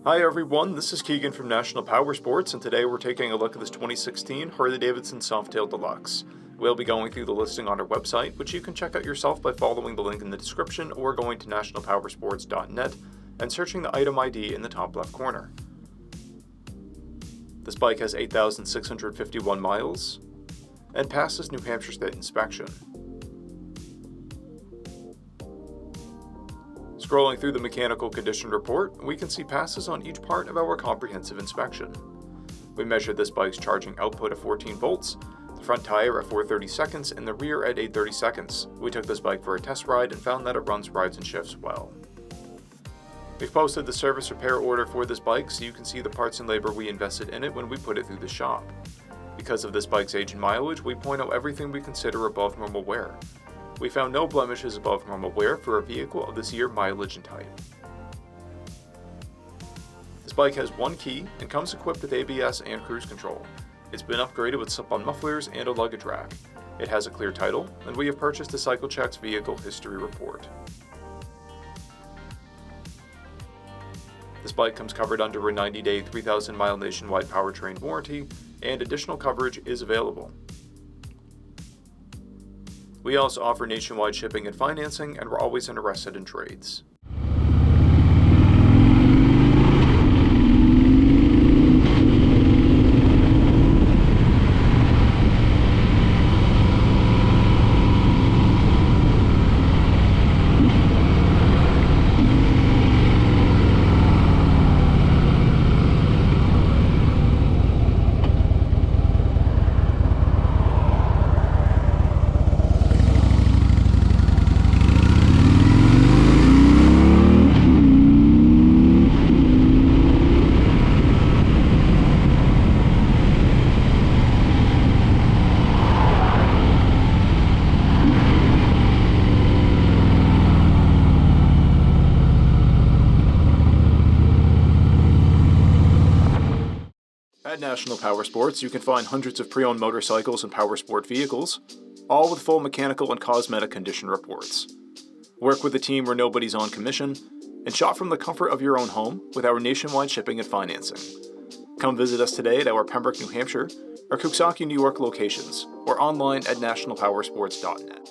Hi everyone, this is Keegan from National Powersports, and today we're taking a look at this 2016 Harley-Davidson Softail Deluxe. We'll be going through the listing on our website, which you can check out yourself by following the link in the description or going to nationalpowersports.net and searching the item ID in the top left corner. This bike has 8,651 miles and passes New Hampshire State inspection. Scrolling through the mechanical condition report, we can see passes on each part of our comprehensive inspection. We measured this bike's charging output at 14 volts, the front tire at 430 seconds, and the rear at 830 seconds. We took this bike for a test ride and found that it runs, rides, and shifts well. We've posted the service repair order for this bike so you can see the parts and labor we invested in it when we put it through the shop. Because of this bike's age and mileage, we point out everything we consider above normal wear. We found no blemishes above normal wear for a vehicle of this year, mileage, and type. This bike has one key and comes equipped with ABS and cruise control. It's been upgraded with slip-on mufflers and a luggage rack. It has a clear title, and we have purchased a CycleCheck's vehicle history report. This bike comes covered under a 90-day, 3,000-mile nationwide powertrain warranty, and additional coverage is available. We also offer nationwide shipping and financing, and we're always interested in trades. At National Powersports, you can find hundreds of pre-owned motorcycles and powersport vehicles, all with full mechanical and cosmetic condition reports. Work with a team where nobody's on commission, and shop from the comfort of your own home with our nationwide shipping and financing. Come visit us today at our Pembroke, New Hampshire, or Coxsackie, New York locations, or online at nationalpowersports.net.